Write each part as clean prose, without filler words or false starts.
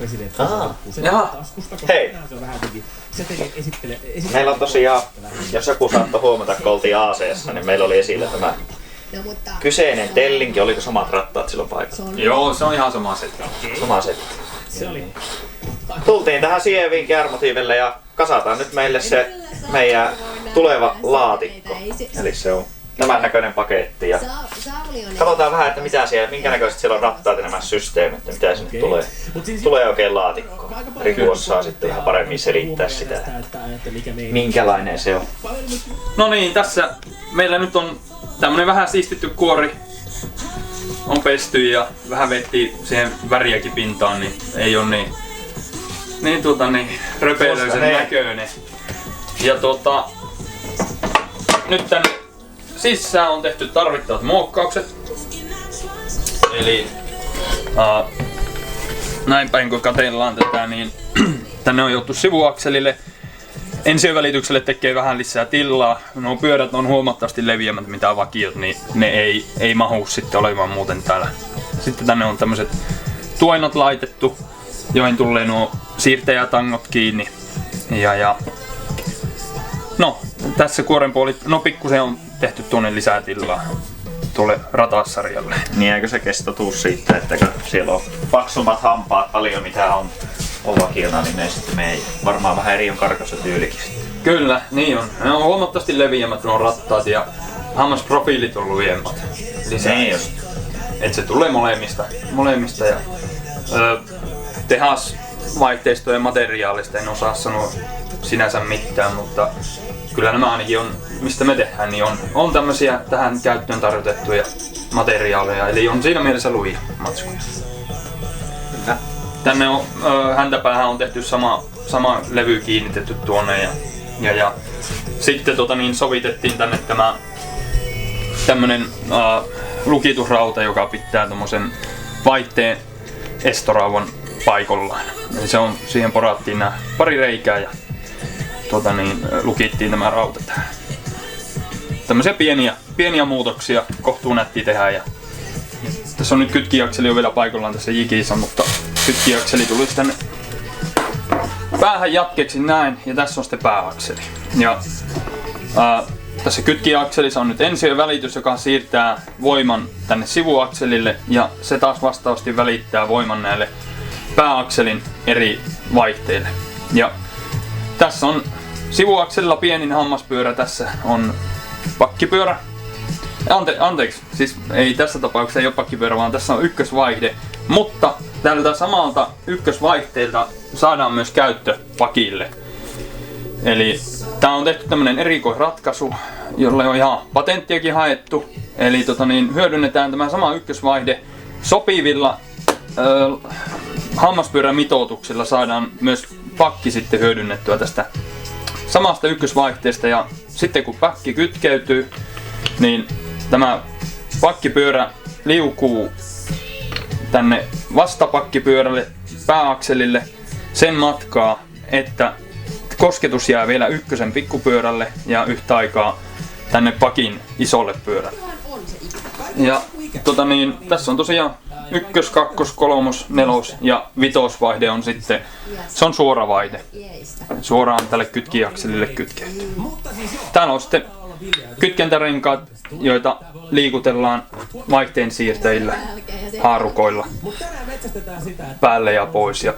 presidentti taskusta, koska hei. se on vähän jotenkin, se esittelee Meillä on tosiaan, jos joku saattoi huomata, kun oltiin AC:ssa, niin meillä oli esillä tämä kyseinen tellinki. Oliko samat rattaat silloin paikalla? Joo, se on ihan sama setti. Sama setti. se oli. Tultiin tähän Sieviin kärmotiivelle ja kasataan nyt meille se meidän tuleva laatikko. Eli se on tämän näköinen paketti. Ja katsotaan vähän, että mitä siellä, minkä näköiset siellä on rattaat ja nämä systeemit, että mitä sinne tulee. Tulee oikein laatikko. Riku osaa sitten vähän paremmin selittää sitä, minkälainen se on. No niin, tässä meillä nyt on tämmönen vähän siistitty kuori. On pesty ja vähän vetti siihen väriäkin pintaan, niin ei oo niin röpeilöisen näköinen. Ja nyt tänne sisään on tehty tarvittavat muokkaukset. Eli näin päin kun katsellaan tätä, niin tänne on joutu sivuakselille. Ensivälitykselle tekee vähän lisää tilaa. Nuo pyörät on huomattavasti leviämmät mitä vakiot, niin ne ei mahu sitten olemaan muuten täällä. Sitten tänne on tämmöiset tuoinot laitettu, joihin tulee nuo siirtäjätangot kiinni. No, tässä kuoren puoli, pikkusen on tehty tuonne lisää tilaa tuolle ratassarjalle. Niin eikö se kesto tuu siitä, että kun siellä on paksummat hampaat paljon mitä on vakiona, niin ne sitten menee varmaan vähän eri on karkossa tyylikin. Kyllä, niin on. Ne on huomattavasti leviämmät nuo rattaat ja hammasprofiilit on lujemmat. Niin just. Et se tulee molemmista ja tehasvaihteistojen materiaalista en osaa sanoa sinänsä mitään, mutta kyllä nämä ainakin on, mistä me tehdään, niin on tämmösiä tähän käyttöön tarjotettuja materiaaleja, eli on siinä mielessä lujia matskuja. Tänne on, häntäpäähän on tehty sama levy kiinnitetty tuonne ja sitten sovitettiin tänne tämä tämmönen lukitusrauta, joka pitää tommosen vaihteen estorauvan paikallaan. Eli siihen porattiin nämä pari reikää ja lukittiin tämä rauta tähän. Tämmöisiä pieniä muutoksia kohtuu nättiä tehdä. Ja tässä on nyt kytkiakseli on vielä paikallaan tässä jikissä, mutta kytkiakseli tulisi tänne päähän jatkeeksi näin ja tässä on sitten pääakseli. Ja tässä kytkiakselissa on nyt ensiövälitys, joka siirtää voiman tänne sivuakselille ja se taas vastaavasti välittää voiman näille pääakselin eri vaihteille. Ja tässä on sivuakselilla pienin hammaspyörä, tässä on pakkipyörä. Anteeksi, siis ei tässä tapauksessa ei ole pakkipyörä, vaan tässä on ykkösvaihde. Mutta tältä samalta ykkösvaihteelta saadaan myös käyttö pakille. Eli tää on tehty tämmönen erikoisratkaisu, jolle on ihan patenttiakin haettu. Eli hyödynnetään tämä sama ykkösvaihde sopivilla hammaspyörän mitoituksilla saadaan myös pakki sitten hyödynnettyä tästä samasta ykkösvaihteesta ja sitten kun pakki kytkeytyy, niin tämä pakkipyörä liukuu tänne vastapakkipyörälle pääakselille sen matkaa, että kosketus jää vielä ykkösen pikkupyörälle ja yhtä aikaa tänne pakin isolle pyörälle. Ja tässä on tosiaan ykkös, kakkos, kolmos, nelos ja vitosvaihde on sitten, se on suora vaihde. Suoraan tälle kytkiakselille kytkeytyy. Täällä on sitten kytkentärenkaat, joita liikutellaan vaihteen siirteillä, haarukoilla päälle ja pois. Ja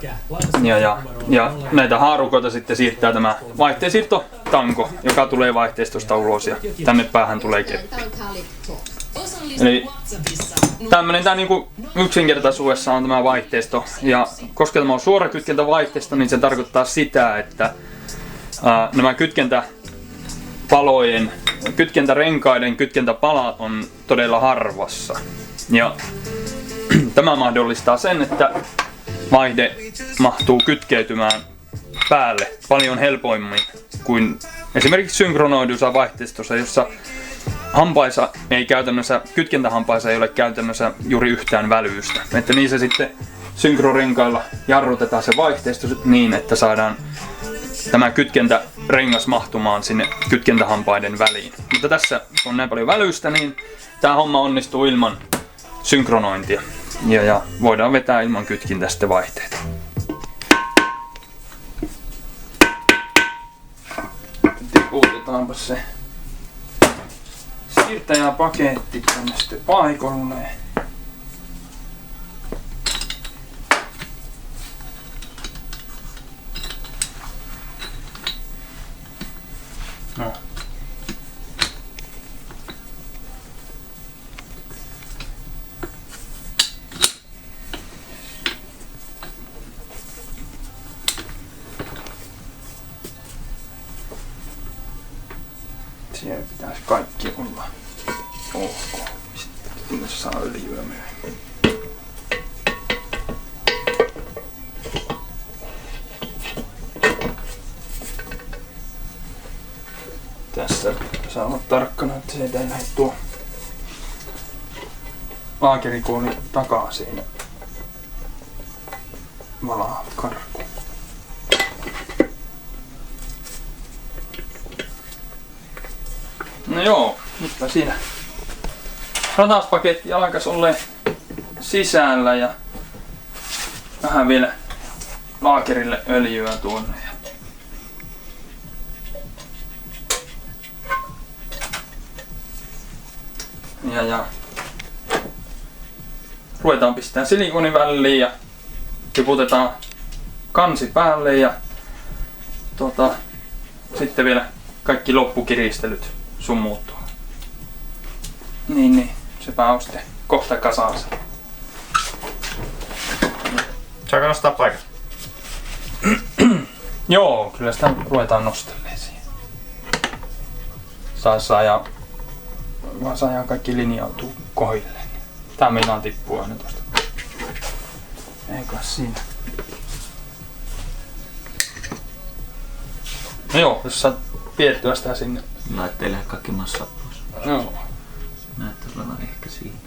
näitä haarukoita sitten siirtää tämä vaihteensiirtotanko, joka tulee vaihteistosta ulos ja tänne päähän tulee keppi. Eli tämmönen tää niinku yksinkertaisuudessa on tämä vaihteisto ja koska tämä on suora kytkentävaihteisto, niin se tarkoittaa sitä, että nämä kytkentärenkaiden kytkentäpalat on todella harvassa. Ja tämä mahdollistaa sen, että vaihde mahtuu kytkeytymään päälle paljon helpoimmin kuin esimerkiksi synkronoidussa vaihteistossa, jossa kytkentähampaissa ei ole käytännössä juuri yhtään välystä. Että niissä sitten synkrorenkailla jarrutetaan se vaihteisto niin, että saadaan tämä kytkentärengas mahtumaan sinne kytkentähampaiden väliin. Mutta tässä on näin paljon välystä, niin tämä homma onnistuu ilman synkronointia. Ja voidaan vetää ilman kytkintä sitten vaihteita. laitetaanpa se siirtäjäpaketti tänne sitten paikalleen. No. Siellä pitäisi kaikki olla ok. Sitten saa öljyä myöhemmin. Tässä saa olla tarkkana, että se ei lähde tuo laakerikooli takaa siinä valaa karkuun. No joo, nytpä siinä rataspaketti alkaisi olla sisällä ja vähän vielä laakerille öljyä tuonne. Ja ruvetaan pistämään silikoni väliin ja tiputetaan kansi päälle ja sitten vielä kaikki loppukiristelyt sun muuttuu. Niin, sepä on sitten kohta kasansa. Saako nostaa paikan? Joo, kyllä sitä ruvetaan nostelemaan siihen. Saadaan kaikki linjautuu kohdilleen. Tää meinaa tippua aina tosta. Eikä siinä. No joo, jos saat piettyä sitä sinne. Laitteille kaikki massat pois. Joo. Näyttäisi olevan ehkä siinä.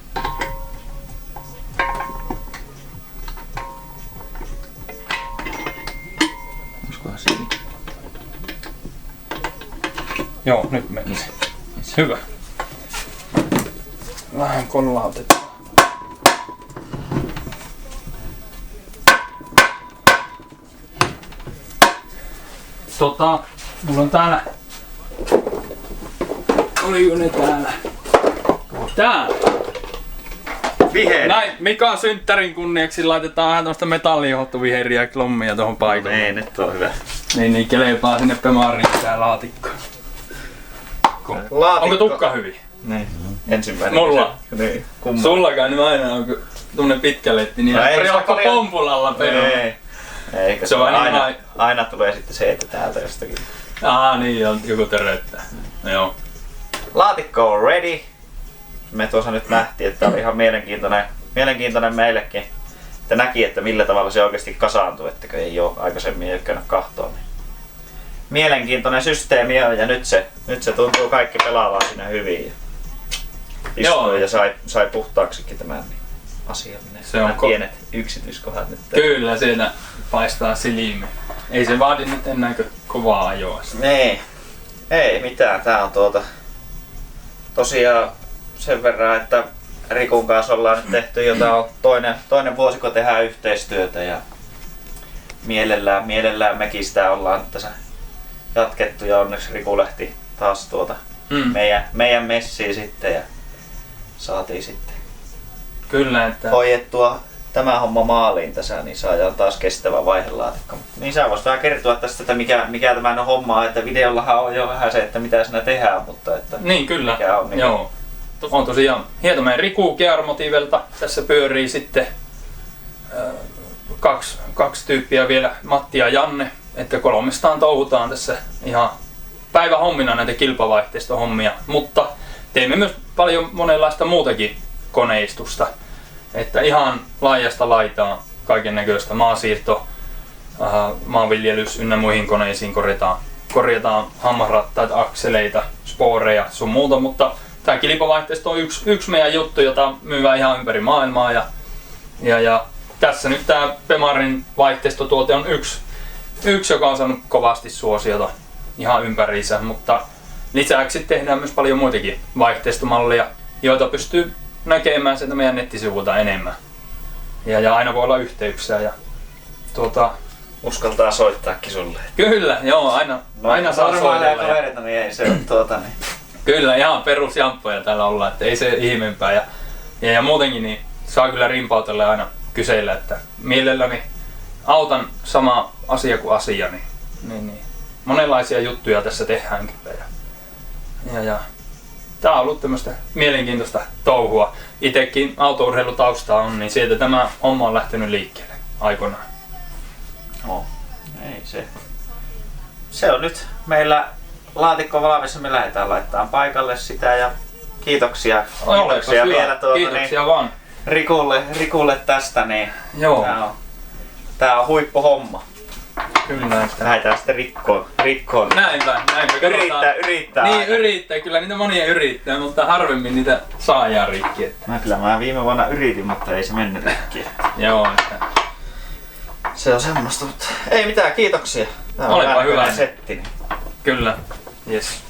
Olisikohan siinä? Joo, nyt meni. Hyvä. Vähän kollautetaan. Mulla on täällä. Oliko ne täällä? Täällä! Viher! Näin Mika synttärin kunniaksi laitetaan vähän tämmöstä metallijohtuviheriä ja klommia tohon paikalle. Ei, nyt on hyvä. Niin kelepaa sinne Pemariin tää laatikko. Onko tukka hyvin? Niin. Ensimmäinen. Mulla? Niin. Sullakaan niin aina on tunne pitkä letti, niin vaikka pompulalla perua. Eikö se aina tulee sitten se, että täältä jostakin. Niin on joku töröttää. No joo. Laatikko on ready. Me tuossa nyt nähtiin, että oli ihan mielenkiintoinen meillekin. Että näki, että millä tavalla se oikeasti kasaantuu, että ei ole aikaisemmin käynyt kahtoon. Mielenkiintoinen systeemi on ja nyt se tuntuu kaikki pelaavan siinä hyvin. Istui ja sai puhtaaksikin tämän asiallinen. Se on pienet yksityiskohdat nyt. Kyllä siinä paistaa silmiin. Ei se vaadi nyt enää kovaa ajoa. Ei mitään. Tää on tosiaan sen verran, että Rikun kanssa ollaan nyt tehty toinen vuosi, kun tehdään yhteistyötä ja mielellään mekin sitä ollaan tässä jatkettu ja onneksi Riku lähti taas meidän messiin sitten ja saatiin sitten kyllä, että hoidettua tämä homma maaliin tässä, niin saadaan taas kestävä vaihelaatikko. Niin sä vois vähän kertoa tästä, että mikä tämä on hommaa, että videollahan on jo vähän se, että mitä siinä tehdään, mutta että niin kyllä, mikä on, niin joo. On tosiaan Hietomäen Riku Gear-motiivelta. Tässä pyörii sitten kaksi tyyppiä vielä, Matti ja Janne, että kolmestaan touhutaan tässä ihan päivähommina näitä kilpavaihteistohommia, mutta teemme myös paljon monenlaista muutakin koneistusta, että ihan laajasta laitaan kaiken näköistä maasiirto, maanviljelys ynnä muihin koneisiin korjataan hammasrattaita, akseleita, sporeja sun muuta, mutta tämä kilpavaihteisto on yksi meidän juttu, jota myydään ihan ympäri maailmaa ja tässä nyt tämä Pemarin vaihteistotuote on yksi, joka on saanut kovasti suosiota ihan ympäriinsä, mutta lisäksi tehdään myös paljon muitakin vaihteistomalleja, joita pystyy näkemään sieltä meidän nettisivuilta enemmän. Ja aina voi olla yhteyksiä ja uskaltaa soittaakin sulle. Kyllä, joo, aina saa soitella. Kavereita, niin ei se ole niin. Kyllä, ihan perusjamppoja täällä ollaan, että ei se ihmeempää. Ja muutenkin niin saa kyllä rimpautella ja aina kysellä, että mielelläni autan sama asia kuin asia, niin monenlaisia juttuja tässä tehdään kyllä. Ja tää on ollut tämmöistä mielenkiintoista touhua. Itekin autourheilutausta on, niin sieltä tämä homma on lähtenyt liikkeelle aikoinaan. No, ei se. Se on nyt meillä laatikko valmis, me lähdetään laittamaan paikalle sitä ja kiitoksia vielä kiitoksia vaan Rikulle tästä, niin joo. Tää on huippuhomma. Kyllä, että lähdetään sitten rikkoon. Näinpä. Yrittää. Niin yrittää, kyllä niitä monia yrittää, mutta harvemmin niitä saa rikki. Että. Mä viime vuonna yritin, mutta ei se mennyt rikki. Joo, että. Se on semmoista, mutta ei mitään, kiitoksia. Tää on Olepa hyvä setti. Kyllä, yes.